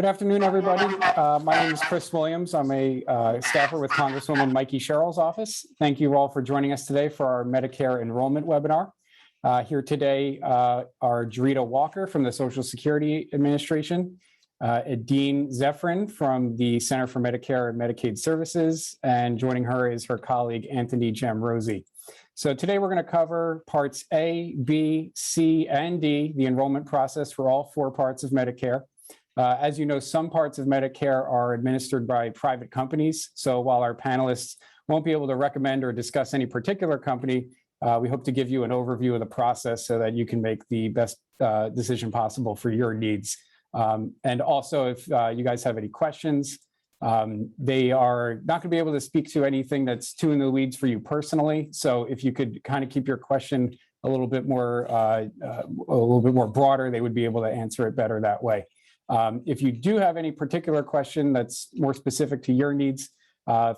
Good afternoon, everybody. My name is Chris Williams. I'm a staffer with Congresswoman Mikie Sherrill's office. Thank you all for joining us today for our Medicare Enrollment Webinar. Here today are Jarita Walker from the Social Security Administration, Dean Zephyrin from the Center for Medicare Medicaid Services, and joining her is her colleague, Anthony Jamrosi. So today we're going to cover parts A, B, C, and D, the enrollment process for all 4 parts of Medicare. As you know, some parts of Medicare are administered by private companies. So while our panelists won't be able to recommend or discuss any particular company, we hope to give you an overview of the process so that you can make the best decision possible for your needs. And also, if you guys have any questions, they are not going to be able to speak to anything that's too in the weeds for you personally. So if you could kind of keep your question a little bit more broader, they would be able to answer it better that way. If you do have any particular question that's more specific to your needs,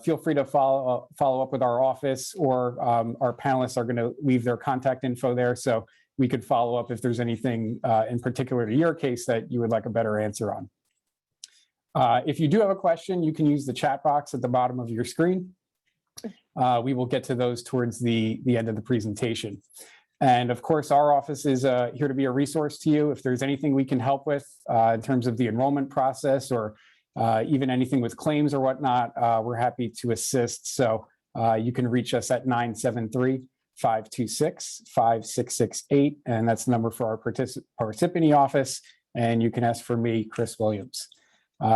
feel free to follow up with our office, or our panelists are going to leave their contact info there, so we could follow up if there's anything in particular to your case that you would like a better answer on. If you do have a question, you can use the chat box at the bottom of your screen. We will get to those towards the end of the presentation. And of course, our office is here to be a resource to you. If there's anything we can help with in terms of the enrollment process, or even anything with claims or whatnot, we're happy to assist. So you can reach us at 973-526-5668, and that's the number for our Parsippany office. And you can ask for me, Chris Williams.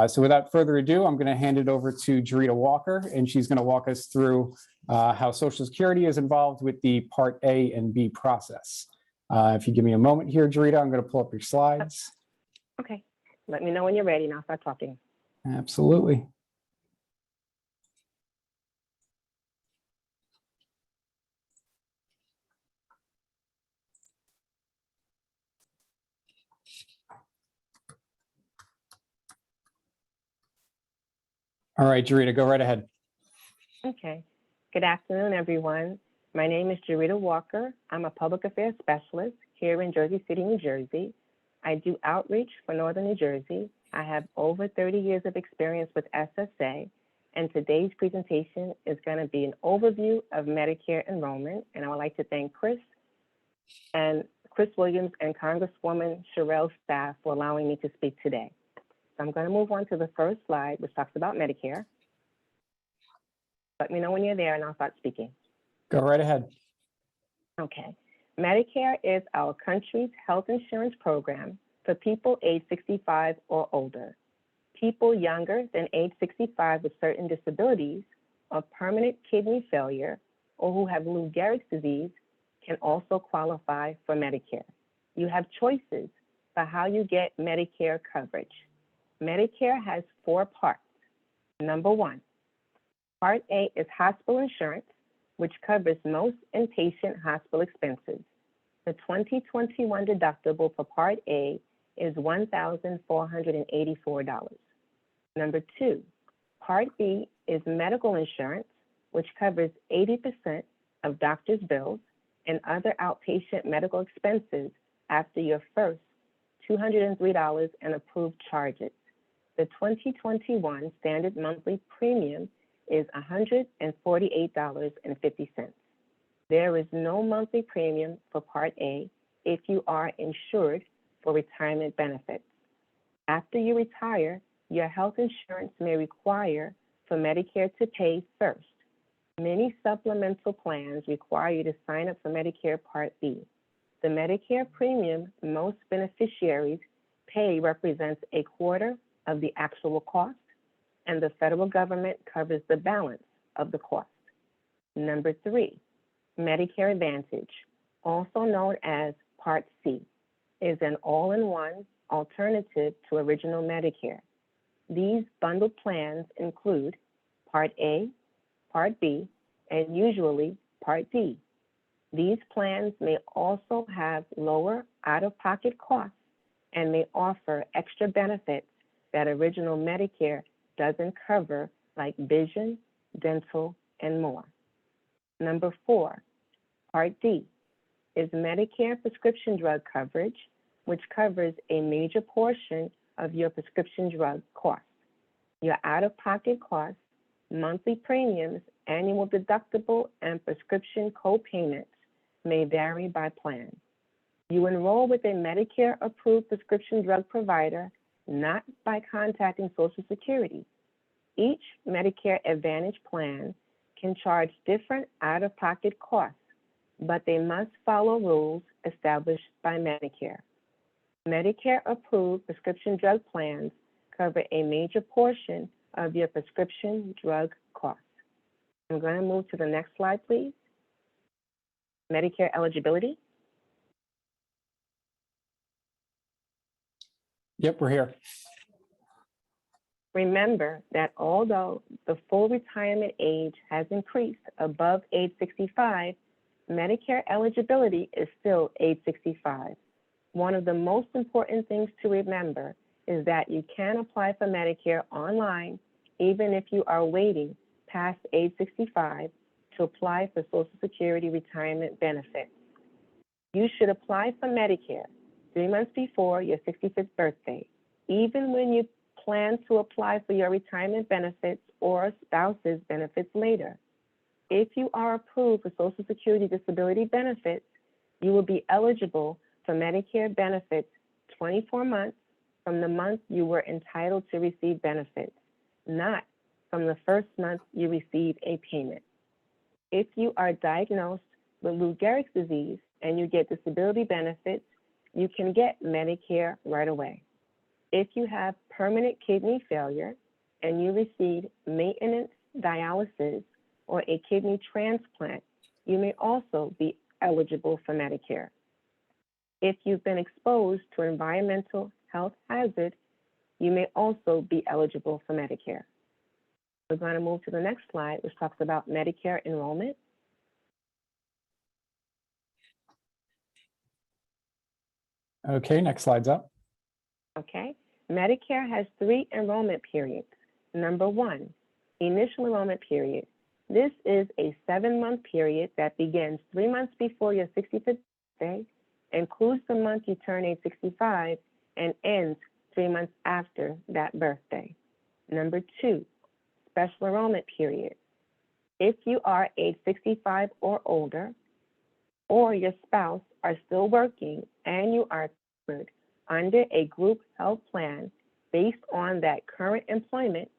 So without further ado, I'm going to hand it over to Jarita Walker, and she's going to walk us through how Social Security is involved with the Part A and B process. If you give me a moment here, Jarita, I'm going to pull up your slides. Okay. Let me know when you're ready and I'll start talking. Absolutely. All right, Jarita, go right ahead. Okay. Good afternoon, everyone. My name is Jarita Walker. I'm a public affairs specialist here in Jersey City, New Jersey. I do outreach for Northern New Jersey. I have over 30 years of experience with SSA, and today's presentation is going to be an overview of Medicare enrollment. And I would like to thank Chris Williams and Congresswoman Sherrill's staff for allowing me to speak today. So I'm going to move on to the first slide, which talks about Medicare. Let me know when you're there and I'll start speaking. Go right ahead. Okay. Medicare is our country's health insurance program for people age 65 or older. People younger than age 65 with certain disabilities or permanent kidney failure, or who have Lou Gehrig's disease, can also qualify for Medicare. You have choices for how you get Medicare coverage. Medicare has 4 parts. Number 1, Part A is hospital insurance, which covers most inpatient hospital expenses. The 2021 deductible for Part A is $1,484. Number 2, Part B is medical insurance, which covers 80% of doctor's bills and other outpatient medical expenses after your first $203 in approved charges. The 2021 standard monthly premium is $148.50. There is no monthly premium for Part A if you are insured for retirement benefits. After you retire, your health insurance may require for Medicare to pay first. Many supplemental plans require you to sign up for Medicare Part B. The Medicare premium most beneficiaries pay represents a quarter of the actual cost, and the federal government covers the balance of the cost. Number 3, Medicare Advantage, also known as Part C, is an all-in-one alternative to original Medicare. These bundled plans include Part A, Part B, and usually Part D. These plans may also have lower out-of-pocket costs and may offer extra benefits that original Medicare doesn't cover, like vision, dental, and more. Number 4, Part D is Medicare prescription drug coverage, which covers a major portion of your prescription drug costs. Your out-of-pocket costs, monthly premiums, annual deductible, and prescription co-payments may vary by plan. You enroll with a Medicare-approved prescription drug provider, not by contacting Social Security. Each Medicare Advantage plan can charge different out-of-pocket costs, but they must follow rules established by Medicare. Medicare-approved prescription drug plans cover a major portion of your prescription drug costs. I'm going to move to the next slide, please. Medicare eligibility. Yep, we're here. Remember that although the full retirement age has increased above age 65, Medicare eligibility is still age 65. One of the most important things to remember is that you can apply for Medicare online even if you are waiting past age 65 to apply for Social Security retirement benefits. You should apply for Medicare 3 months before your 65th birthday, even when you plan to apply for your retirement benefits or spouse's benefits later. If you are approved for Social Security disability benefits, you will be eligible for Medicare benefits 24 months from the month you were entitled to receive benefits, not from the first month you receive a payment. If you are diagnosed with Lou Gehrig's disease and you get disability benefits, you can get Medicare right away. If you have permanent kidney failure and you receive maintenance dialysis or a kidney transplant, you may also be eligible for Medicare. If you've been exposed to environmental health hazard, you may also be eligible for Medicare. We're going to move to the next slide, which talks about Medicare enrollment. Okay, next slide's up. Okay. Medicare has 3 enrollment periods. Number 1, initial enrollment period. This is a 7-month period that begins 3 months before your 65th birthday, includes the month you turn age 65, and ends 3 months after that birthday. Number 2, special enrollment period. If you are age 65 or older, or your spouse are still working and you are covered under a group health plan based on that current employment,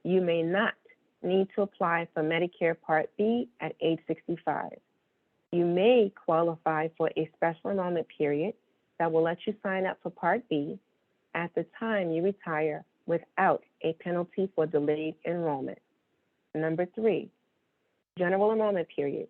you may not need to apply for Medicare Part B at age 65. You may qualify for a special enrollment period that will let you sign up for Part B at the time you retire without a penalty for delayed enrollment. Number 3, general enrollment period.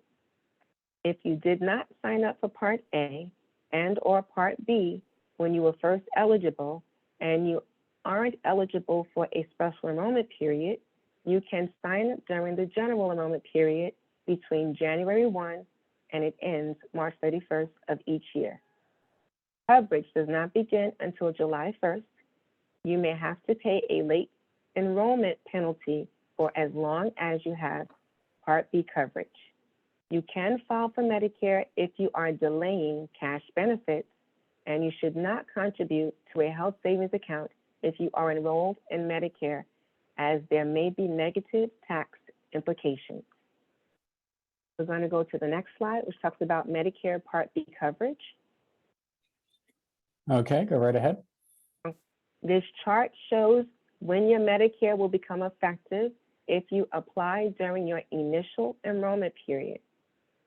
If you did not sign up for Part A and or Part B when you were first eligible and you aren't eligible for a special enrollment period, you can sign up during the general enrollment period between January 1 and it ends March 31st of each year. Coverage does not begin until July 1st. You may have to pay a late enrollment penalty for as long as you have Part B coverage. You can file for Medicare if you are delaying cash benefits, and you should not contribute to a health savings account if you are enrolled in Medicare, as there may be negative tax implications. We're going to go to the next slide, which talks about Medicare Part B coverage. Okay, go right ahead. This chart shows when your Medicare will become effective if you apply during your initial enrollment period.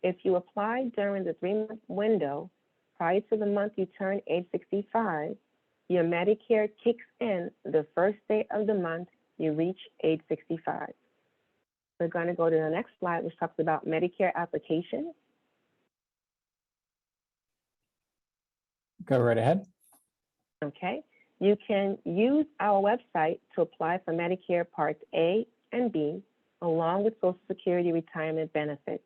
If you apply during the 3-month window prior to the month you turn age 65, your Medicare kicks in the first day of the month you reach age 65. We're going to go to the next slide, which talks about Medicare application. Go right ahead. Okay. You can use our website to apply for Medicare Parts A and B, along with Social Security retirement benefits.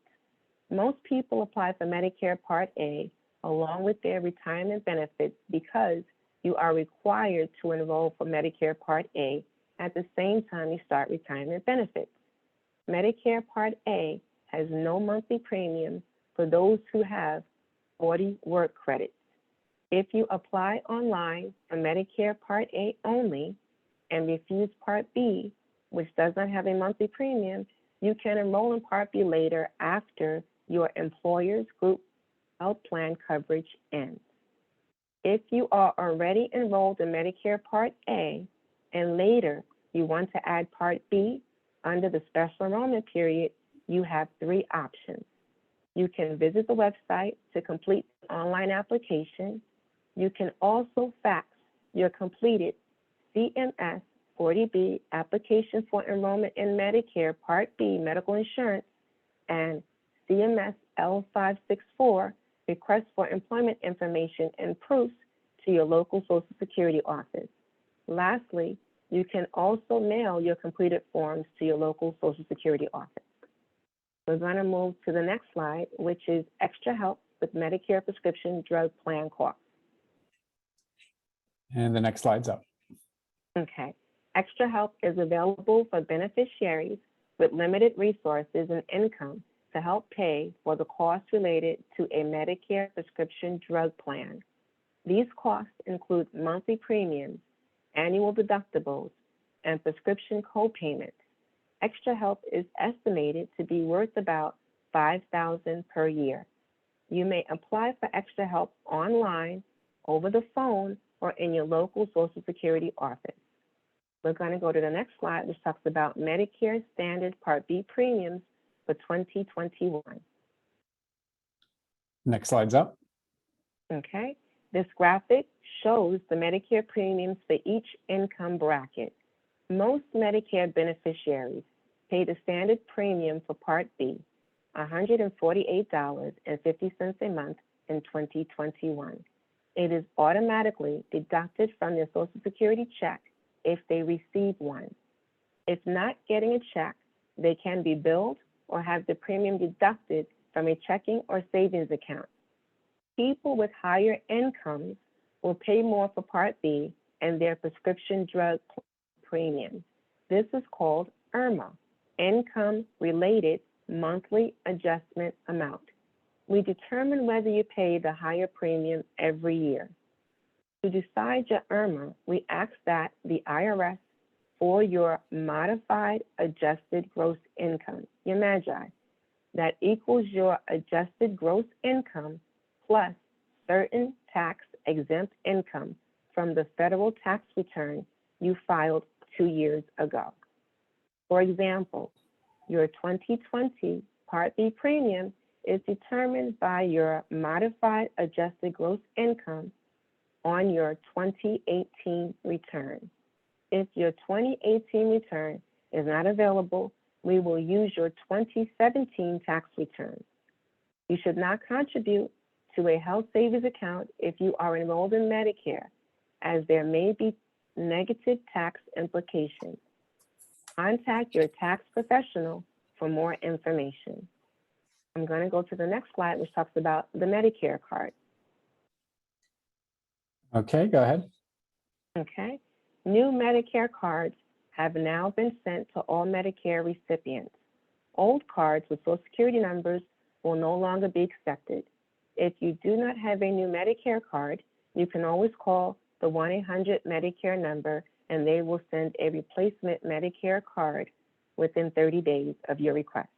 Most people apply for Medicare Part A along with their retirement benefits because you are required to enroll for Medicare Part A at the same time you start retirement benefits. Medicare Part A has no monthly premium for those who have 40 work credits. If you apply online for Medicare Part A only and refuse Part B, which does not have a monthly premium, you can enroll in Part B later after your employer's group health plan coverage ends. If you are already enrolled in Medicare Part A and later you want to add Part B under the special enrollment period, you have 3 options. You can visit the website to complete the online application. You can also fax your completed CMS 40B application for enrollment in Medicare Part B medical insurance and CMS L564 request for employment information and proofs to your local Social Security office. Lastly, you can also mail your completed forms to your local Social Security office. We're going to move to the next slide, which is extra help with Medicare prescription drug plan costs. And the next slide's up. Okay. Extra help is available for beneficiaries with limited resources and income to help pay for the costs related to a Medicare prescription drug plan. These costs include monthly premiums, annual deductibles, and prescription co-payments. Extra help is estimated to be worth about $5,000 per year. You may apply for extra help online, over the phone, or in your local Social Security office. We're going to go to the next slide, which talks about Medicare Standard Part B premiums for 2021. Next slide's up. Okay. This graphic shows the Medicare premiums for each income bracket. Most Medicare beneficiaries pay the standard premium for Part B, $148.50 a month in 2021. It is automatically deducted from their Social Security check if they receive one. If not getting a check, they can be billed or have the premium deducted from a checking or savings account. People with higher incomes will pay more for Part B and their prescription drug premium. This is called IRMA, Income-Related Monthly Adjustment Amount. We determine whether you pay the higher premium every year. To decide your IRMA, we ask that the IRS for your modified adjusted gross income, your MAGI, that equals your adjusted gross income plus certain tax-exempt income from the federal tax return you filed 2 years ago. For example, your 2020 Part B premium is determined by your modified adjusted gross income on your 2018 return. If your 2018 return is not available, we will use your 2017 tax return. You should not contribute to a health savings account if you are enrolled in Medicare, as there may be negative tax implications. Contact your tax professional for more information. I'm going to go to the next slide, which talks about the Medicare card. Okay, go ahead. Okay. New Medicare cards have now been sent to all Medicare recipients. Old cards with Social Security numbers will no longer be accepted. If you do not have a new Medicare card, you can always call the 1-800-MEDICARE number and they will send a replacement Medicare card within 30 days of your request.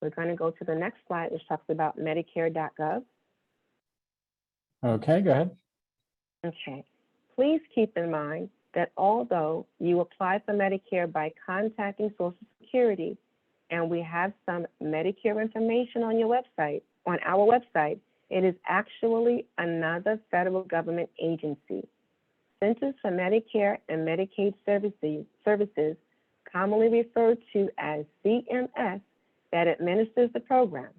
We're going to go to the next slide, which talks about Medicare.gov. Okay, go ahead. Okay. Please keep in mind that although you apply for Medicare by contacting Social Security, and we have some Medicare information on your website, on our website, it is actually another federal government agency. Centers for Medicare and Medicaid Services, commonly referred to as CMS, that administers the program.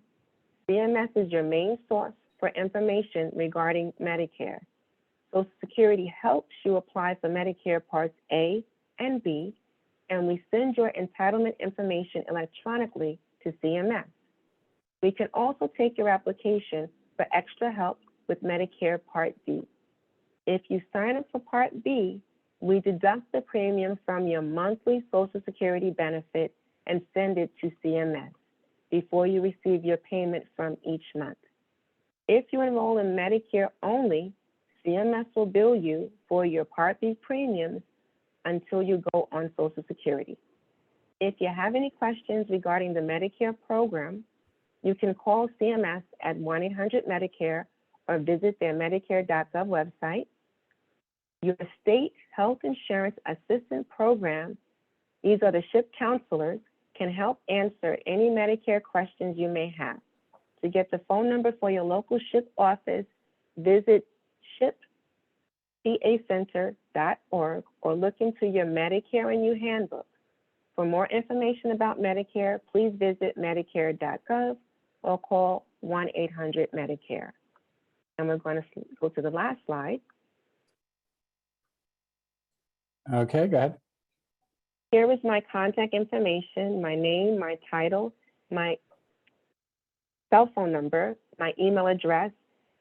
CMS is your main source for information regarding Medicare. Social Security helps you apply for Medicare Parts A and B, and we send your entitlement information electronically to CMS. We can also take your application for extra help with Medicare Part B. If you sign up for Part B, we deduct the premium from your monthly Social Security benefit and send it to CMS before you receive your payment from each month. If you enroll in Medicare only, CMS will bill you for your Part B premiums until you go on Social Security. If you have any questions regarding the Medicare program, you can call CMS at 1-800-MEDICARE or visit their Medicare.gov website. Your state health insurance assistant program, these are the SHIP counselors, can help answer any Medicare questions you may have. To get the phone number for your local SHIP office, visit shippacenter.org or look into your Medicare and You handbook. For more information about Medicare, please visit medicare.gov or call 1-800-MEDICARE. And we're going to go to the last slide. Okay, go ahead. Here is my contact information, my name, my title, my cell phone number, my email address.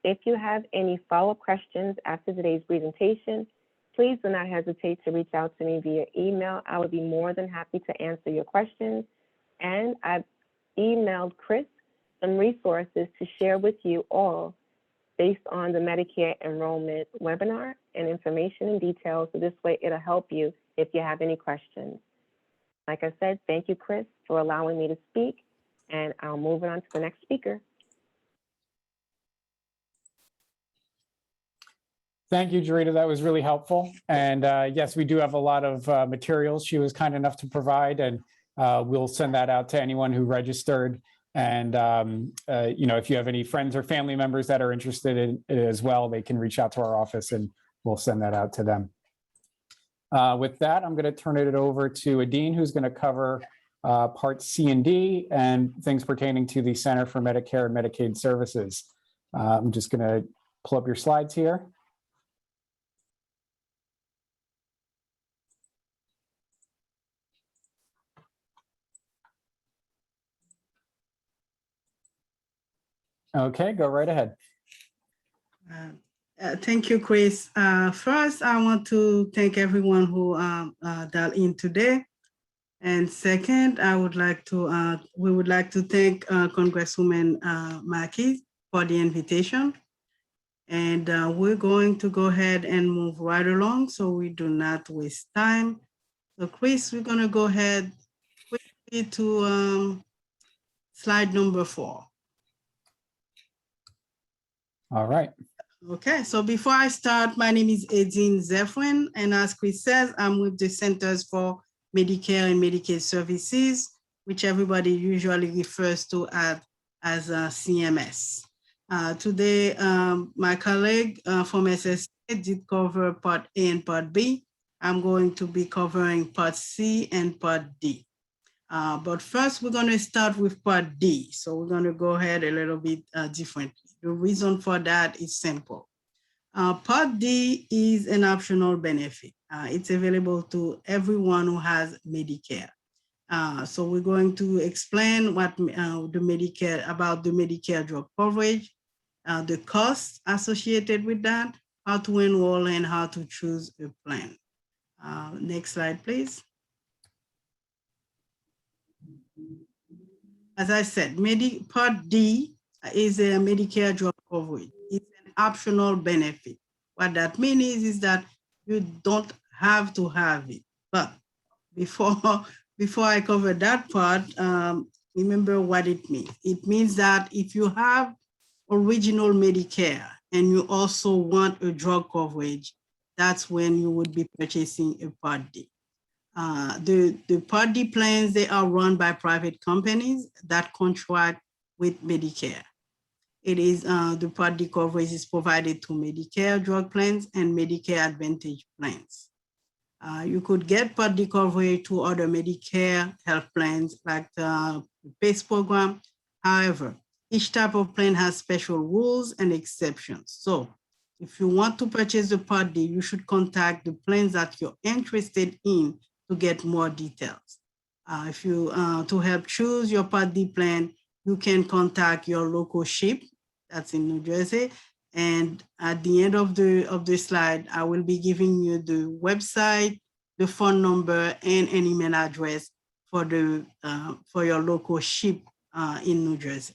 If you have any follow-up questions after today's presentation, please do not hesitate to reach out to me via email. I would be more than happy to answer your questions. And I've emailed Chris some resources to share with you all based on the Medicare Enrollment Webinar and information and details. So this way it'll help you if you have any questions. Like I said, thank you, Chris, for allowing me to speak, and I'll move on to the next speaker. Thank you, Jarita. That was really helpful. And yes, we do have a lot of materials she was kind enough to provide, and we'll send that out to anyone who registered. And, you know, if you have any friends or family members that are interested in it as well, they can reach out to our office and we'll send that out to them. With that, I'm going to turn it over to Adine, who's going to cover Part C and D and things pertaining to the Center for Medicare and Medicaid Services. I'm just going to pull up your slides here. Okay, go right ahead. Thank you, Chris. First, I want to thank everyone who dialed in today. And second, we would like to thank Congresswoman Mikie for the invitation. And we're going to go ahead and move right along so we do not waste time. So Chris, we're gonna go ahead quickly to slide number 4. All right. Okay, so before I start, my name is Adine Zephyrin, and as Chris says, I'm with the Centers for Medicare and Medicaid Services, which everybody usually refers to as CMS. Today, my colleague from SSA did cover Part A and Part B. I'm going to be covering Part C and Part D. But first, we're going to start with Part D. So we're going to go ahead a little bit differently. The reason for that is simple. Part D is an optional benefit. It's available to everyone who has Medicare. So we're going to explain what about the Medicare drug coverage, the costs associated with that, how to enroll, and how to choose a plan. Next slide, please. As I said, Part D is a Medicare drug coverage. It's an optional benefit. What that means is that you don't have to have it. But before I cover that part, remember what it means. It means that if you have original Medicare and you also want a drug coverage, that's when you would be purchasing a Part D. The Part D plans, they are run by private companies that contract with Medicare. It is the Part D coverage is provided to Medicare drug plans and Medicare Advantage plans. You could get Part D coverage to other Medicare health plans like the PACE program. However, each type of plan has special rules and exceptions. So if you want to purchase the Part D, you should contact the plans that you're interested in to get more details. To help choose your Part D plan, you can contact your local SHIP, that's in New Jersey. And at the end of the slide, I will be giving you the website, the phone number, and an email address for your local SHIP in New Jersey.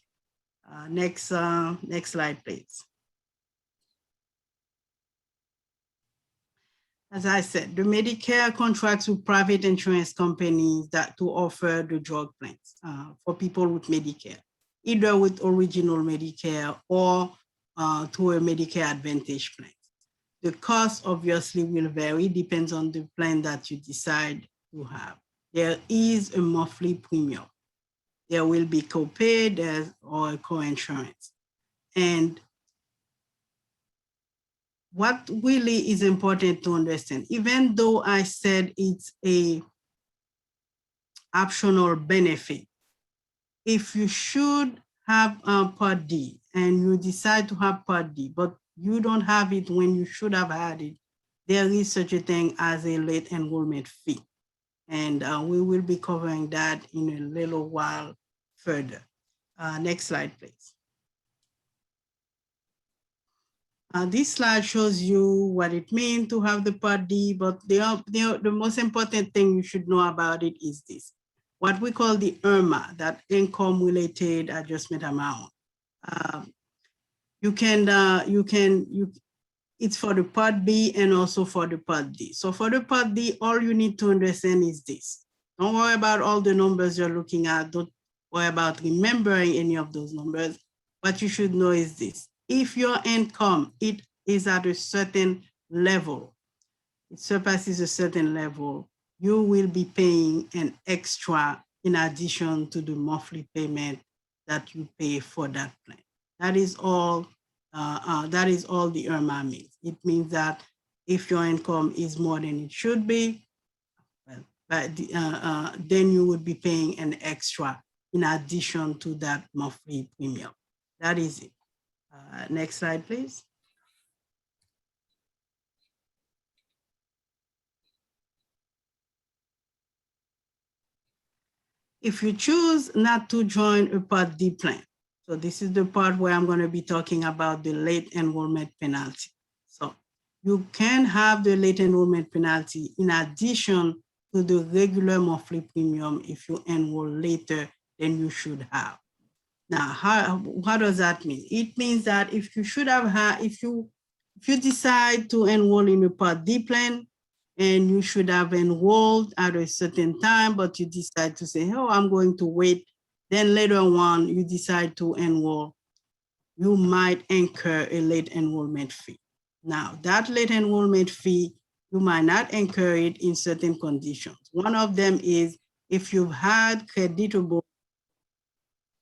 Next slide, please. As I said, the Medicare contracts with private insurance companies that to offer the drug plans for people with Medicare, either with original Medicare or to a Medicare Advantage plan. The cost obviously will vary, depends on the plan that you decide to have. There is a monthly premium. There will be copay or co-insurance. And what really is important to understand, even though I said it's a optional benefit, if you should have a Part D and you decide to have Part D, but you don't have it when you should have had it, there is such a thing as a late enrollment fee. And we will be covering that in a little while further. Next slide, please. This slide shows you what it means to have the Part D, but the most important thing you should know about it is this. What we call the IRMA, that income-related adjustment amount. It's for the Part B and also for the Part D. So for the Part D, all you need to understand is this. Don't worry about all the numbers you're looking at. Don't worry about remembering any of those numbers. What you should know is this. If your income, it is at a certain level, it surpasses a certain level, you will be paying an extra in addition to the monthly payment that you pay for that plan. That is all the IRMA means. It means that if your income is more than it should be, then you would be paying an extra in addition to that monthly premium. That is it. Next slide, please. If you choose not to join a Part D plan, so this is the part where I'm going to be talking about the late enrollment penalty. So you can have the late enrollment penalty in addition to the regular monthly premium if you enroll later than you should have. Now, what does that mean? It means that if you should have had, if you decide to enroll in a Part D plan and you should have enrolled at a certain time, but you decide to say, oh, I'm going to wait, then later on you decide to enroll, you might incur a late enrollment fee. Now, that late enrollment fee, you might not incur it in certain conditions. One of them is if you've had creditable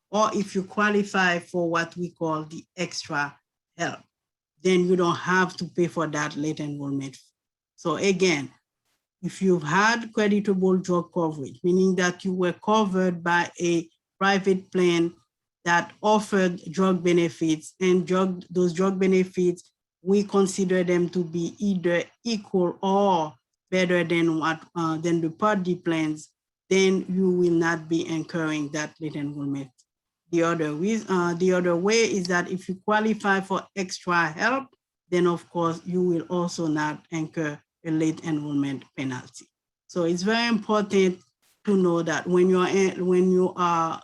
or if you qualify for what we call the extra help, then you don't have to pay for that late enrollment fee. So again, if you've had creditable drug coverage, meaning that you were covered by a private plan that offered drug benefits, and those drug benefits, we consider them to be either equal or better than than the Part D plans, then you will not be incurring that late enrollment. The other way is that if you qualify for extra help, then of course you will also not incur a late enrollment penalty. So it's very important to know that when you are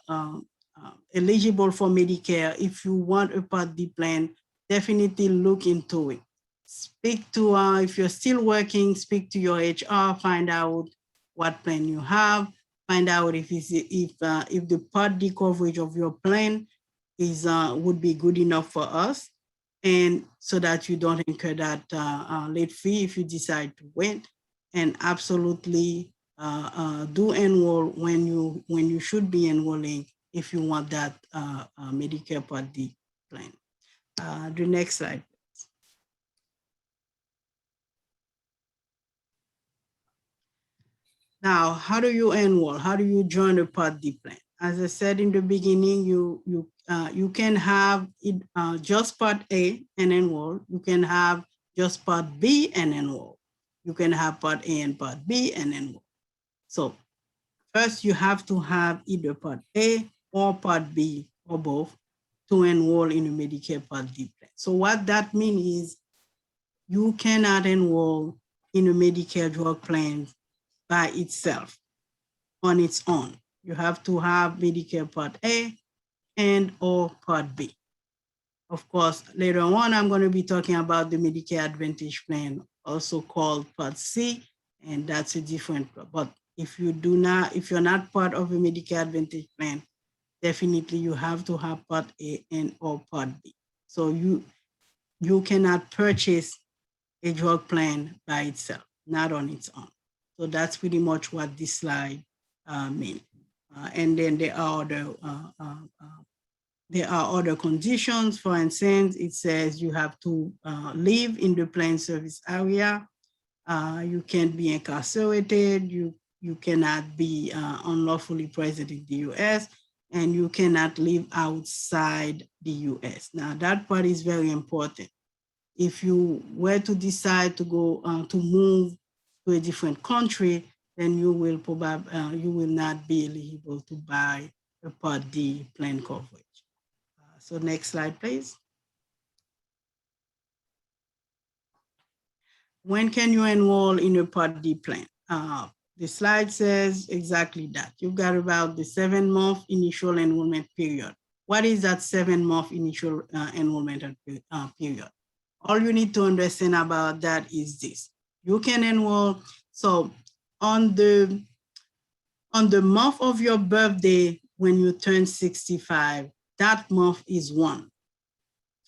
eligible for Medicare, if you want a Part D plan, definitely look into it. Speak to, if you're still working, speak to your HR, find out what plan you have, find out if the Part D coverage of your plan is would be good enough for us, and so that you don't incur that late fee if you decide to wait. And absolutely do enroll when you should be enrolling if you want that Medicare Part D plan. The next slide. Now, how do you enroll? How do you join a Part D plan? As I said in the beginning, you can have it, just Part A and enroll. You can have just Part B and enroll. You can have Part A and Part B and enroll. So first, you have to have either Part A or Part B or both to enroll in a Medicare Part D plan. So what that means is you cannot enroll in a Medicare drug plan by itself, on its own. You have to have Medicare Part A and or Part B. Of course, later on, I'm going to be talking about the Medicare Advantage plan also called Part C, and that's a different, but if you're not part of a Medicare Advantage plan, definitely you have to have Part A and or Part B. So you cannot purchase a drug plan by itself, not on its own. So that's pretty much what this slide means. And then there are other conditions. For instance, it says you have to live in the plan service area. You can't be incarcerated. You cannot be unlawfully present in the US, and you cannot live outside the US. Now that part is very important. If you were to decide to go to move to a different country, then you will probably you will not be eligible to buy a Part D plan coverage. So next slide, please. When can you enroll in a Part D plan? The slide says exactly that. You've got about the 7-month initial enrollment period. What is that 7-month initial enrollment period? All you need to understand about that is this. You can enroll, so on the month of your birthday, when you turn 65, that month is 1.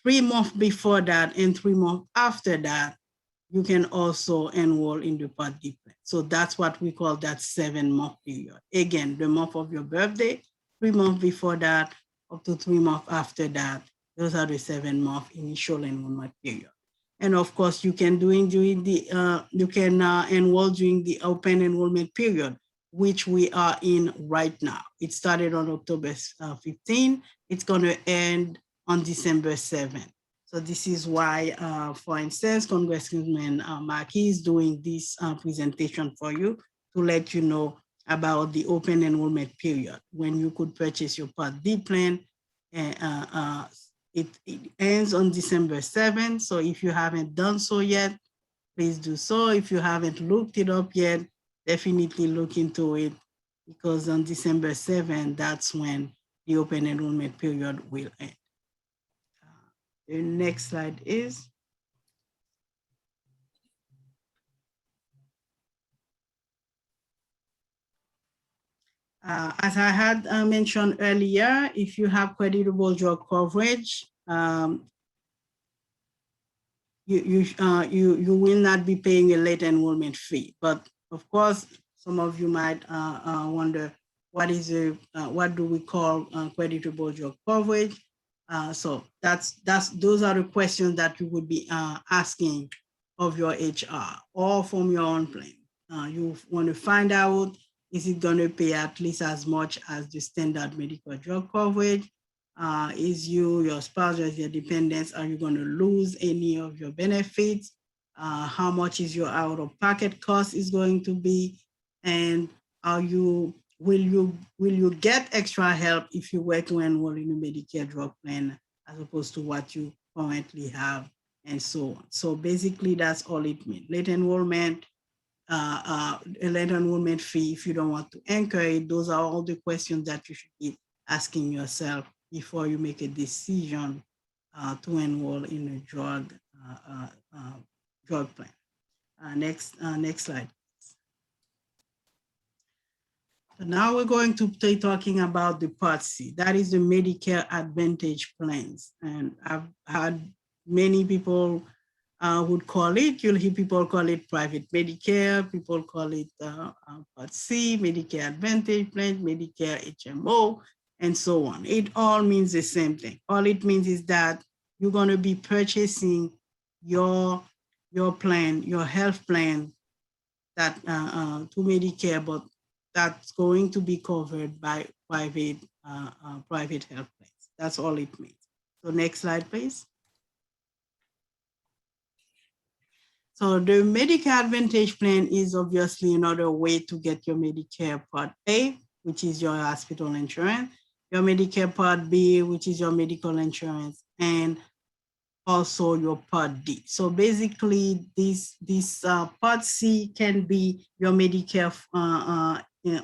3 months before that and 3 months after that, you can also enroll in the Part D plan. So that's what we call that 7-month period. Again, the month of your birthday, 3 months before that, up to 3 months after that, those are the 7-month initial enrollment period. And of course, you can enroll during the open enrollment period, which we are in right now. It started on October 15. It's going to end on December 7. So this is why, for instance, Congresswoman Mikie is doing this presentation for you to let you know about the open enrollment period, when you could purchase your Part D plan. It ends on December 7th. So if you haven't done so yet, please do so. If you haven't looked it up yet, definitely look into it, because on December 7th, that's when the open enrollment period will end. The next slide is. As I had mentioned earlier, if you have creditable drug coverage, you will not be paying a late enrollment fee. But of course, some of you might wonder, what do we call creditable drug coverage? So those are the questions that you would be asking of your HR or from your own plan. You want to find out, is it going to pay at least as much as the standard medical drug coverage? Is you, your spouse, or your dependents, are you going to lose any of your benefits? How much is your out-of-pocket cost is going to be? And will you get extra help if you were to enroll in a Medicare drug plan as opposed to what you currently have, and so on. So basically, that's all it means. Late enrollment, a late enrollment fee, if you don't want to incur it. Those are all the questions that you should be asking yourself before you make a decision to enroll in a drug plan. Next slide. So now we're going to be talking about the Part C. That is the Medicare Advantage plans. And I've had many people would call it, you'll hear people call it private Medicare, people call it Part C, Medicare Advantage plan, Medicare HMO, and so on. It all means the same thing. All it means is that you're going to be purchasing your plan, your health plan, that to Medicare, but that's going to be covered by private health plans. That's all it means. So next slide, please. So the Medicare Advantage plan is obviously another way to get your Medicare Part A, which is your hospital insurance, your Medicare Part B, which is your medical insurance, and also your Part D. So basically, this Part C can be your Medicare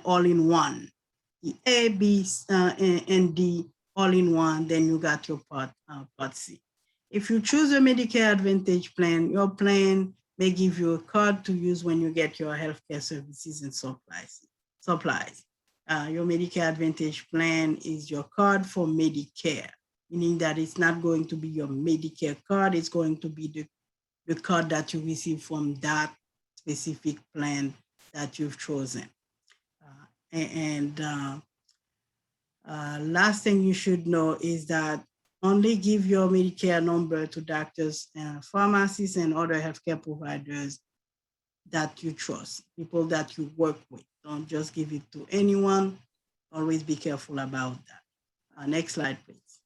all in one. The A, B, and D all in one, then you got your Part C. If you choose a Medicare Advantage plan, your may give you a card to use when you get your healthcare services and supplies. Your Medicare Advantage plan is your card for Medicare, meaning that it's not going to be your Medicare card, it's going to be the card that you receive from that specific plan that you've chosen. Last thing you should know is that only give your Medicare number to doctors, pharmacists, and other healthcare providers that you trust, people that you work with. Don't just give it to anyone. Always be careful about that. Next slide, please.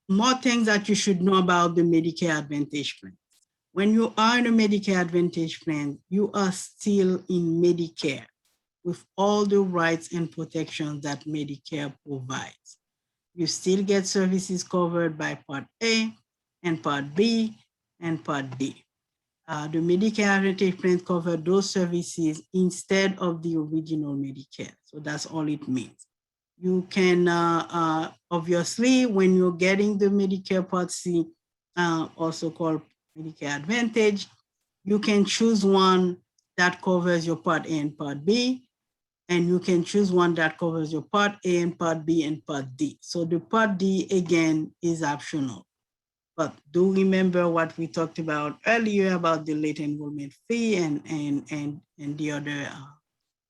More things that you should know about the Medicare Advantage plan. When you are in a Medicare Advantage plan, you are still in Medicare with all the rights and protections that Medicare provides. You still get services covered by Part A and Part B and Part D. The Medicare Advantage plan covers those services instead of the original Medicare. So that's all it means. You can, obviously, when you're getting the Medicare Part C, also called Medicare Advantage, you can choose one that covers your Part A and Part B, and you can choose one that covers your Part A and Part B and Part D. So the Part D, again, is optional. But do remember what we talked about earlier about the late enrollment fee and the other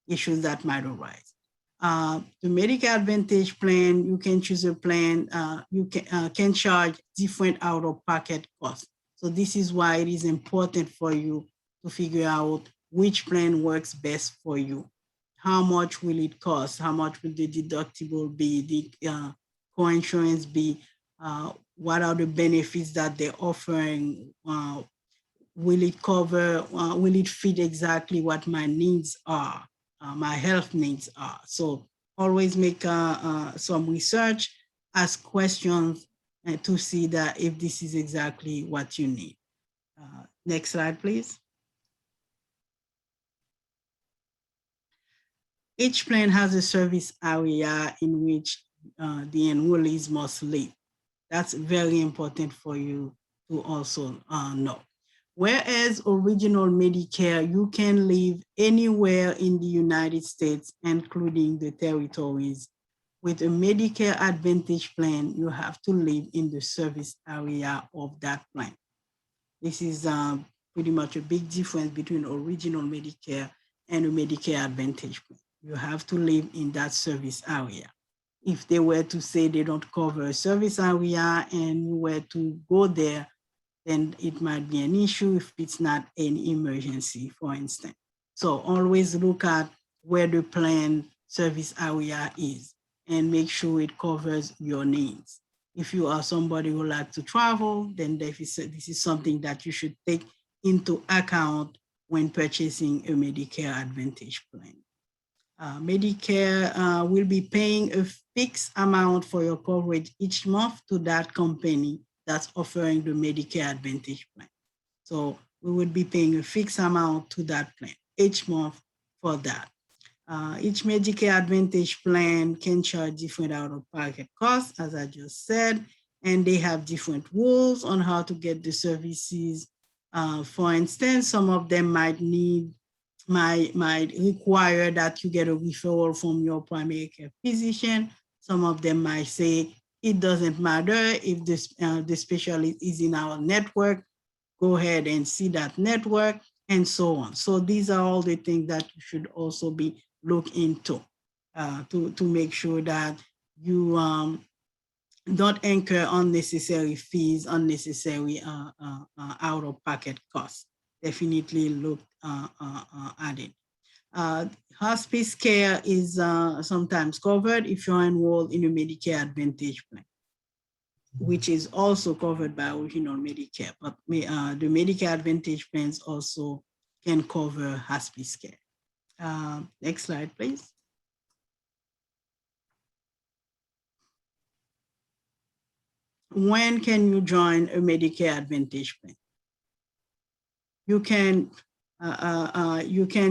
issues that might arise. The Medicare Advantage plan, you can choose a plan, you can charge different out-of-pocket costs. So this is why it is important for you to figure out which plan works best for you. How much will it cost? How much will the deductible be? The co-insurance be? What are the benefits that they're offering? Will it cover, will it fit exactly what my needs are, my health needs are? So always make some research, ask questions to see that if this is exactly what you need. Next slide, please. Each plan has a service area in which the enrollees must live. That's very important for you to also know. Whereas original Medicare, you can live anywhere in the United States, including the territories. With a Medicare Advantage plan, you have to live in the service area of that plan. This is pretty much a big difference between original Medicare and a Medicare Advantage plan. You have to live in that service area. If they were to say they don't cover a service area and you were to go there, then it might be an issue if it's not an emergency, for instance. So always look at where the plan service area is and make sure it covers your needs. If you are somebody who likes to travel, then this is something that you should take into account when purchasing a Medicare Advantage plan. Medicare will be paying a fixed amount for your coverage each month to that company that's offering the Medicare Advantage plan. So we would be paying a fixed amount to that plan each month for that. Each Medicare Advantage plan can charge different out-of-pocket costs, as I just said, and they have different rules on how to get the services. For instance, some of them might require that you get a referral from your primary care physician. Some of them might say it doesn't matter if the specialist is in our network, go ahead and see that network, and so on. So these are all the things that you should also be looked into to make sure that you don't incur unnecessary fees, unnecessary out-of-pocket costs. Definitely look at it. Hospice care is sometimes covered if you're enrolled in a Medicare Advantage plan, which is also covered by original Medicare, but the Medicare Advantage plans also can cover hospice care. Next slide, please. When can you join a Medicare Advantage plan? You can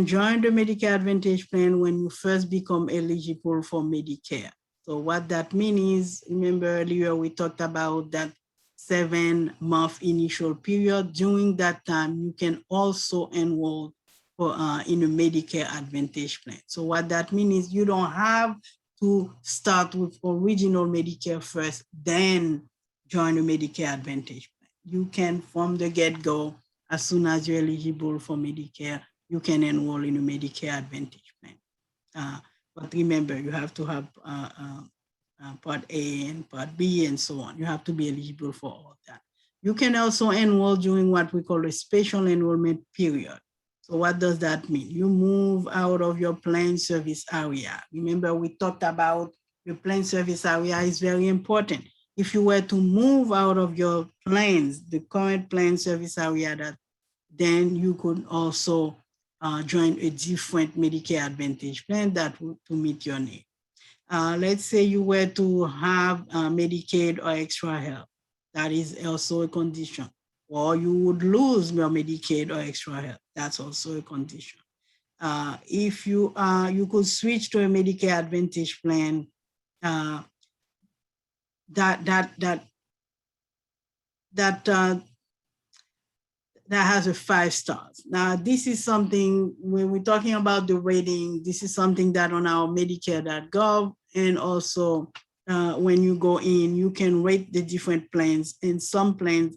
join the Medicare Advantage plan when you first become eligible for Medicare. So what that means is, remember earlier we talked about that 7-month initial period. During that time, you can also enroll for, in a Medicare Advantage plan. So what that means is you don't have to start with original Medicare first, then join a Medicare Advantage plan. You can, from the get-go, as soon as you're eligible for Medicare, you can enroll in a Medicare Advantage plan. But remember, you have to have Part A and Part B and so on. You have to be eligible for all that. You can also enroll during what we call a special enrollment period. So what does that mean? You move out of your plan service area. Remember, we talked about your plan service area is very important. If you were to move out of your plans, the current plan service area, then you could also join a different Medicare Advantage plan that would to meet your need. Let's say you were to have Medicaid or extra help. That is also a condition. Or you would lose your Medicaid or extra help. That's also a condition. If you could switch to a Medicare Advantage plan that has a 5 stars. Now, this is something, when we're talking about the rating, this is something that on our Medicare.gov, and also when you go in, you can rate the different plans, and some plans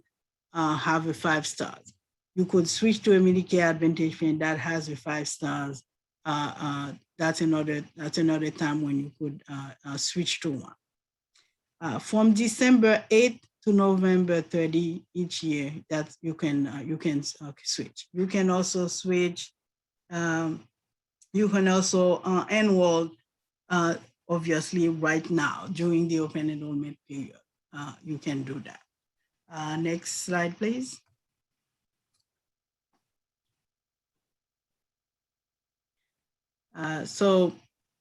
have a 5 stars. You could switch to a Medicare Advantage plan that has a 5 stars. That's another time when you could switch to one. From December 8th to November 30 each year, that you can switch. You can also switch. You can also enroll, obviously, right now during the open enrollment period. You can do that. Next slide, please. So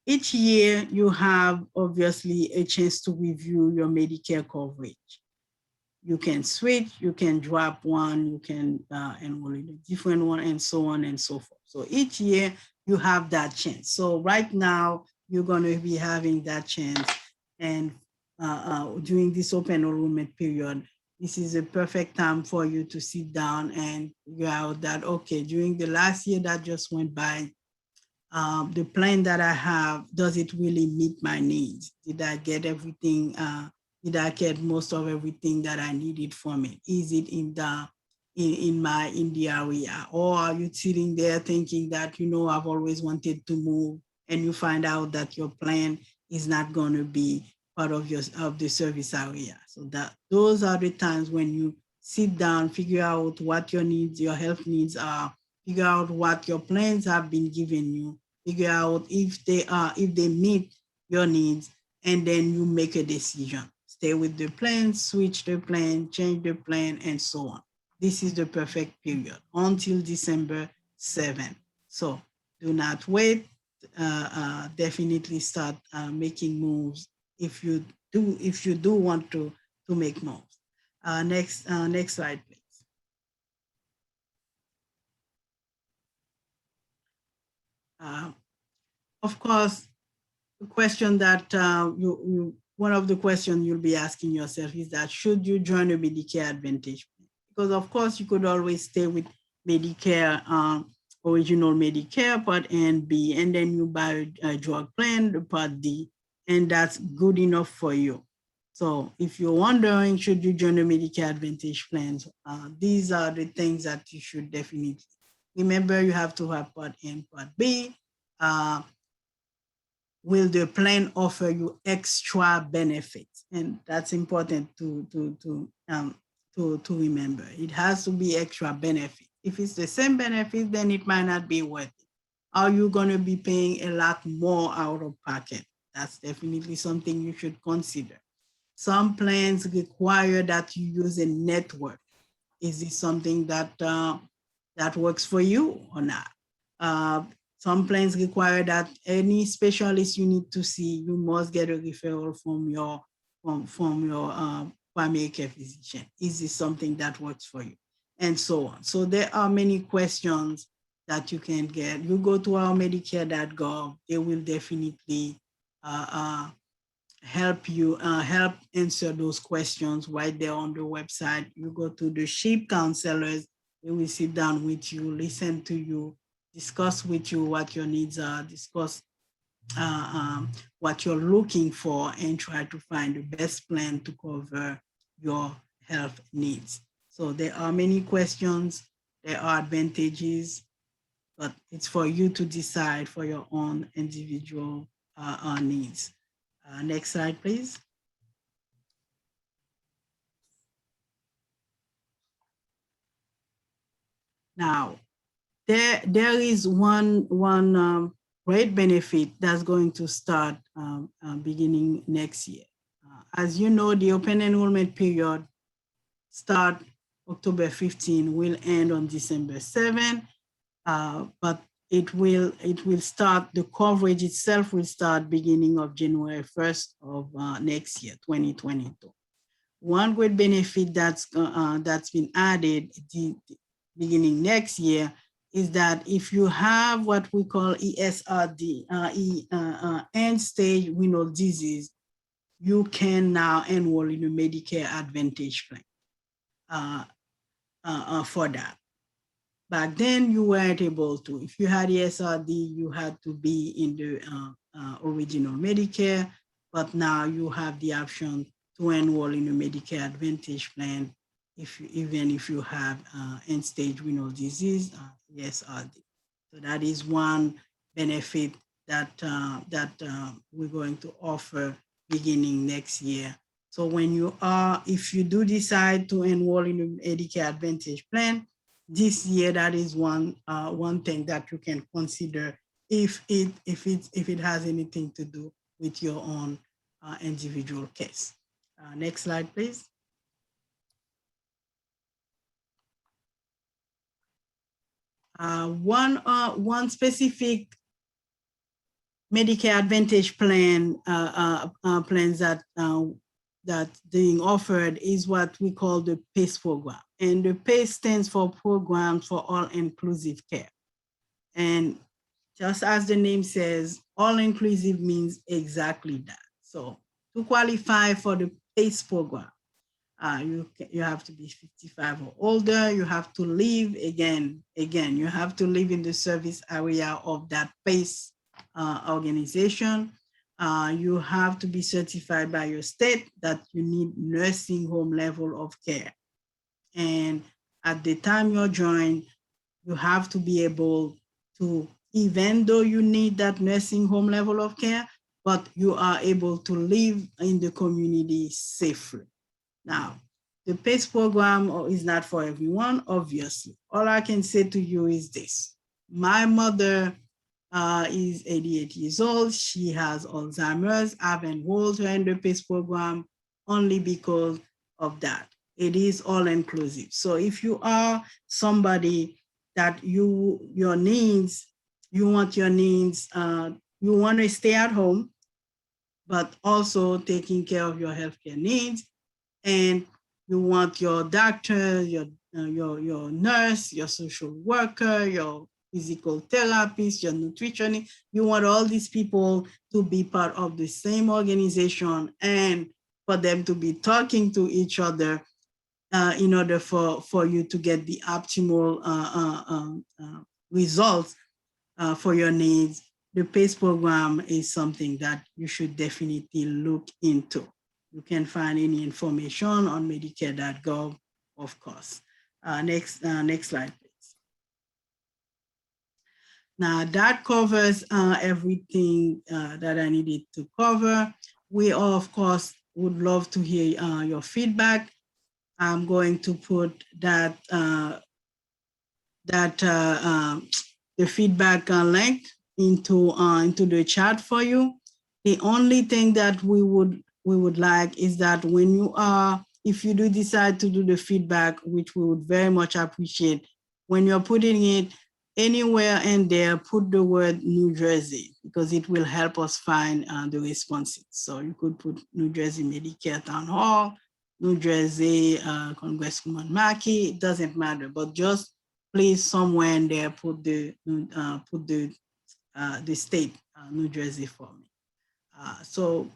each year you have obviously a chance to review your Medicare coverage. You can switch, you can drop one, you can enroll in a different one, and so on and so forth. So each year you have that chance. So right now you're going to be having that chance, and during this open enrollment period, this is a perfect time for you to sit down and figure out that, okay, during the last year that just went by, the plan that I have, does it really meet my needs? Did I get everything? Did I get most of everything that I needed from it? Is it in the area? Or are you sitting there thinking that, you know, I've always wanted to move, and you find out that your plan is not going to be part of the service area? So those are the times when you sit down, figure out what your needs, your health needs are, figure out what your plans have been given you, figure out if they meet your needs, and then you make a decision. Stay with the plan, switch the plan, change the plan, and so on. This is the perfect period until December 7th. So do not wait. Definitely start making moves if you do want to make moves. Next slide, please. Of course, the question that one of the questions you'll be asking yourself is that, should you join a Medicare Advantage plan? Because of course you could always stay with Medicare, original Medicare Part A and B, and then you buy a drug plan, the Part D, and that's good enough for you. So if you're wondering, should you join a Medicare Advantage plans, these are the things that you should definitely remember. You have to have Part A and Part B. Will the plan offer you extra benefits? And that's important to remember. It has to be extra benefit. If it's the same benefit, then it might not be worth it. Are you going to be paying a lot more out of pocket? That's definitely something you should consider. Some plans require that you use a network. Is this something that that works for you or not? Some plans require that any specialist you need to see, you must get a referral from your primary care physician. Is this something that works for you? And so on. So there are many questions that you can get. You go to our Medicare.gov, they will definitely help you help answer those questions right there on the website. You go to the SHIP counselors, they will sit down with you, listen to you, discuss with you what your needs are, discuss what you're looking for, and try to find the best plan to cover your health needs. So there are many questions, there are advantages, but it's for you to decide for your own individual needs. Next slide, please. Now, there is one great benefit that's going to start beginning next year. As you know, the open enrollment period start October 15, will end on December 7, but it will start, the coverage itself will start beginning of January 1st of next year, 2022. One great benefit that's been added beginning next year is that if you have what we call ESRD, end-stage renal disease, you can now enroll in a Medicare Advantage plan for that. Back then, you weren't able to. If you had ESRD, you had to be in the original Medicare, but now you have the option to enroll in a Medicare Advantage plan even if you have end-stage renal disease, ESRD. So that is one benefit that we're going to offer beginning next year. So when if you do decide to enroll in a Medicare Advantage plan this year, that is one thing that you can consider if it has anything to do with your own individual case. Next slide, please. One specific Medicare Advantage plan plans that being offered is what we call the PACE program, and the PACE stands for Program for All-Inclusive Care. And just as the name says, all-inclusive means exactly that. So to qualify for the PACE program, you have to be 55 or older. You have to live, again, you have to live in the service area of that PACE organization. You have to be certified by your state that you need nursing home level of care. And at the time you join, you have to be able to, even though you need that nursing home level of care, but you are able to live in the community safely. Now, the PACE program is not for everyone, obviously. All I can say to you is this. My mother is 88 years old. She has Alzheimer's. I've enrolled her in the PACE program only because of that. It is all-inclusive. So if you are somebody that you want to stay at home, but also taking care of your healthcare needs, and you want your doctor, your nurse, your social worker, your physical therapist, your nutritionist, you want all these people to be part of the same organization and for them to be talking to each other in order for you to get the optimal results for your needs. The PACE program is something that you should definitely look into. You can find any information on Medicare.gov, of course. Next slide, please. Now that covers everything that I needed to cover. We, of course, would love to hear your feedback. I'm going to put the feedback link into the chat for you. The only thing that we would like is that if you do decide to do the feedback, which we would very much appreciate, when you're putting it anywhere in there, put the word New Jersey, because it will help us find the responses. So you could put New Jersey Medicare Town Hall, New Jersey Congresswoman Mikie, it doesn't matter, but just please somewhere in there put the state New Jersey for me. So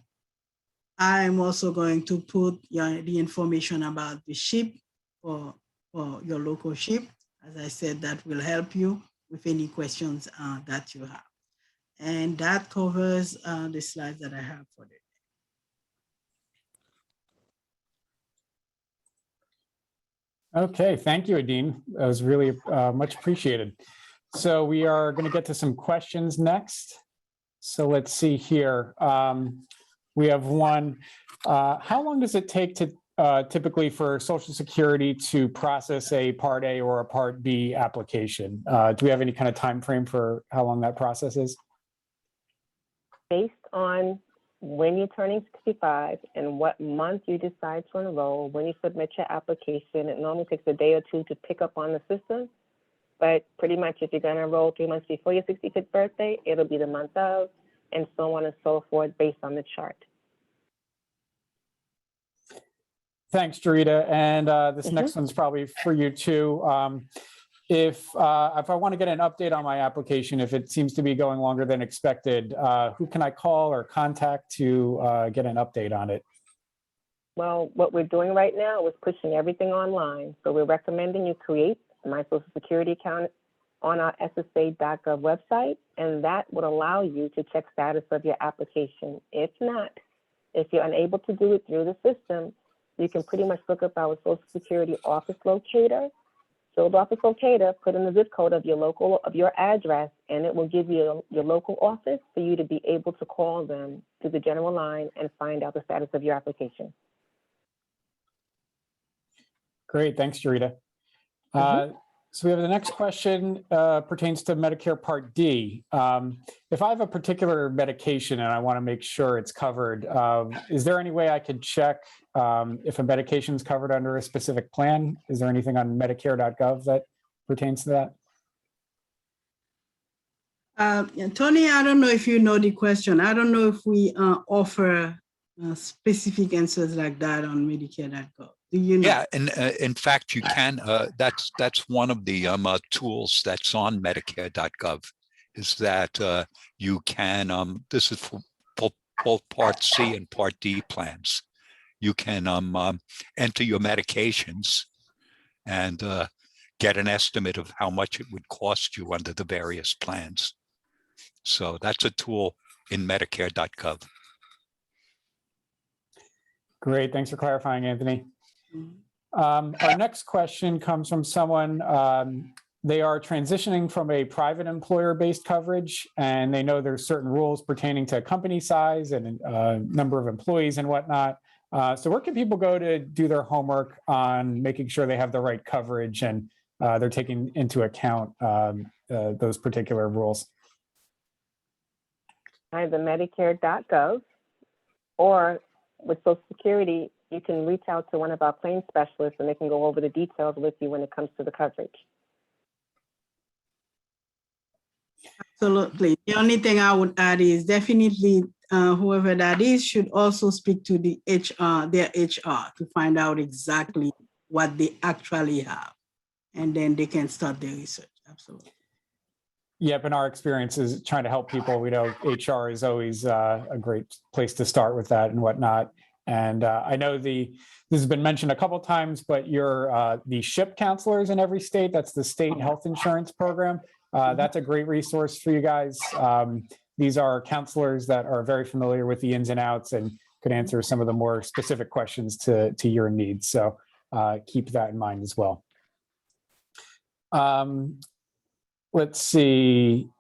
I'm also going to put the information about the SHIP for your local SHIP. As I said, that will help you with any questions that you have. And that covers the slides that I have for today. Okay, thank you, Adine. That was really much appreciated. So we are going to get to some questions next. So let's see here. We have one. How long does it take to typically for Social Security to process a Part A or a Part B application? Do we have any kind of time frame for how long that process is? Based on when you're turning 65 and what month you decide to enroll, when you submit your application, it normally takes a day or two to pick up on the system. But pretty much if you're going to enroll 3 months before your 65th birthday, it'll be the month of, and so on and so forth based on the chart. Thanks, Jarita. And this next one's probably for you too. If I want to get an update on my application, if it seems to be going longer than expected, who can I call or contact to get an update on it? Well, what we're doing right now is pushing everything online. So we're recommending you create my Social Security account on our SSA.gov website, and that would allow you to check status of your application. If not, if you're unable to do it through the system, you can pretty much look up our Social Security office locator. Field office locator, put in the zip code of your address, and it will give you your local office for you to be able to call them to the general line and find out the status of your application. Great, thanks, Jarita. So we have the next question pertains to Medicare Part D. If I have a particular medication and I want to make sure it's covered, is there any way I could check if a medication is covered under a specific plan? Is there anything on Medicare.gov that pertains to that? Tony, I don't know if you know the question. I don't know if we offer specific answers like that on Medicare.gov. Do you know? Yeah, and in fact, you can. That's one of the tools that's on Medicare.gov. Is that you can? This is for both Part C and Part D plans. You can enter your medications and get an estimate of how much it would cost you under the various plans. So that's a tool in Medicare.gov. Great, thanks for clarifying, Anthony. Our next question comes from someone, they are transitioning from a private employer-based coverage, and they know there's certain rules pertaining to company size and number of employees and whatnot. So where can people go to do their homework on making sure they have the right coverage and they're taking into account those particular rules? Either Medicare.gov or with Social Security, you can reach out to one of our claims specialists and they can go over the details with you when it comes to the coverage. Absolutely. The only thing I would add is definitely whoever that is should also speak to the HR, their HR, to find out exactly what they actually have. And then they can start their research. Absolutely. Yep, in our experience is trying to help people. We know HR is always a great place to start with that and whatnot. And I know this has been mentioned a couple of times, but you're the SHIP counselors in every state. That's the state health insurance program. That's a great resource for you guys. These are counselors that are very familiar with the ins and outs and could answer some of the more specific questions to your needs. So keep that in mind as well. Let's see.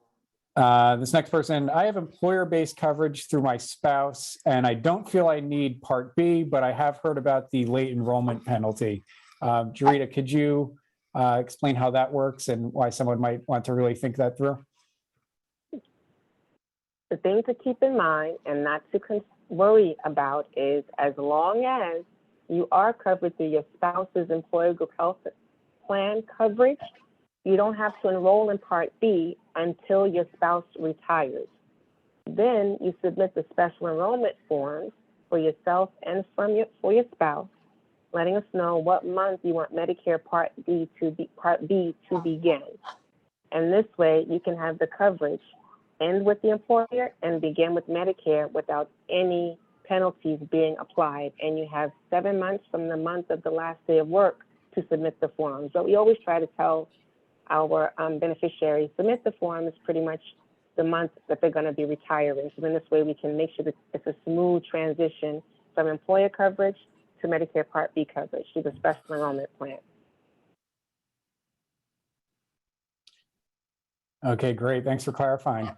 This next person, I have employer-based coverage through my spouse, and I don't feel I need Part B, but I have heard about the late enrollment penalty. Jarita, could you explain how that works and why someone might want to really think that through? The thing to keep in mind and not to worry about is as long as you are covered through your spouse's employer group health plan coverage, you don't have to enroll in Part B until your spouse retires. Then you submit the special enrollment forms for yourself and for your spouse, letting us know what month you want Medicare Part B to begin. And this way you can have the coverage end with the employer and begin with Medicare without any penalties being applied, and you have 7 months from the month of the last day of work to submit the forms. But we always try to tell our beneficiaries, submit the forms pretty much the month that they're going to be retiring. So in this way, we can make sure that it's a smooth transition from employer coverage to Medicare Part B coverage through the special enrollment plan. Okay, great. Thanks for clarifying.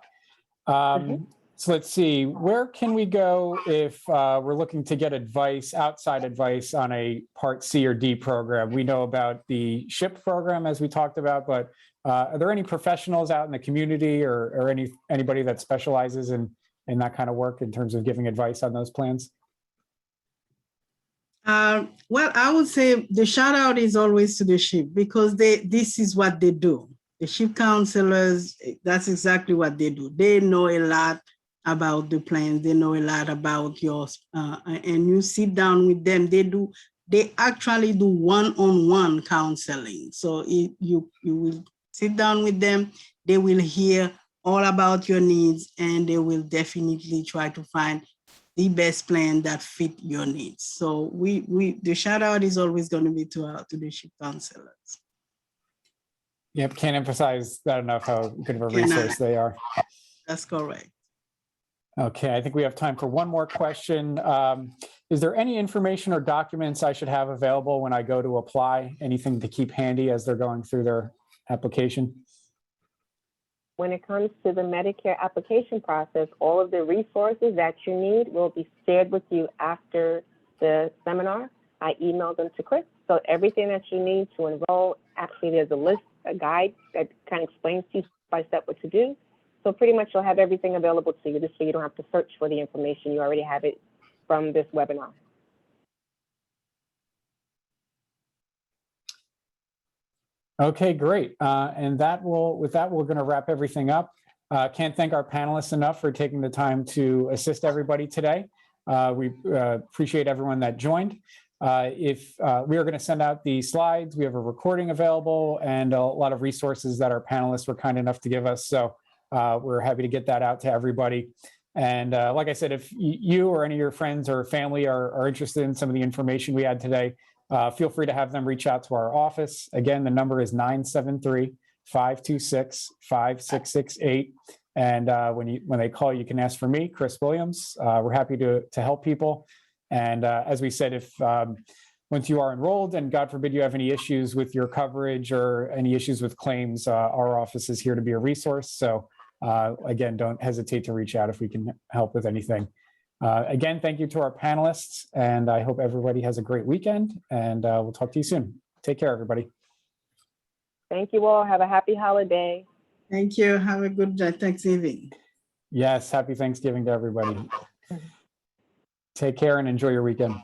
So let's see, where can we go if we're looking to get advice, outside advice on a Part C or D program? We know about the SHIP program, as we talked about, but are there any professionals out in the community or anybody that specializes in that kind of work in terms of giving advice on those plans? Well, I would say the shout out is always to the SHIP, because this is what they do. The SHIP counselors, that's exactly what they do. They know a lot about the plans. They know a lot about yours, and you sit down with them. They actually do one-on-one counseling. So you will sit down with them. They will hear all about your needs, and they will definitely try to find the best plan that fit your needs. So the shout out is always going to be to the SHIP counselors. Yep, can't emphasize that enough, how good of a resource they are. That's correct. Okay, I think we have time for one more question. Is there any information or documents I should have available when I go to apply? Anything to keep handy as they're going through their application? When it comes to the Medicare application process, all of the resources that you need will be shared with you after the seminar. I emailed them to Chris. So everything that you need to enroll, actually there's a list, a guide that kind of explains to you step by step what to do. So pretty much you'll have everything available to you, just so you don't have to search for the information. You already have it from this webinar. Okay, great. And with that, we're going to wrap everything up. Can't thank our panelists enough for taking the time to assist everybody today. We appreciate everyone that joined. If we are going to send out the slides, we have a recording available and a lot of resources that our panelists were kind enough to give us. So we're happy to get that out to everybody. And like I said, if you or any of your friends or family are interested in some of the information we had today, feel free to have them reach out to our office. Again, the number is 973-526-5668. And when they call, you can ask for me, Chris Williams. We're happy to help people. And as we said, if once you are enrolled and God forbid you have any issues with your coverage or any issues with claims, our office is here to be a resource. So again, don't hesitate to reach out if we can help with anything. Again, thank you to our panelists, and I hope everybody has a great weekend, and we'll talk to you soon. Take care, everybody. Thank you all. Have a happy holiday. Thank you. Have a good Thanksgiving. Yes, happy Thanksgiving to everybody. Take care and enjoy your weekend.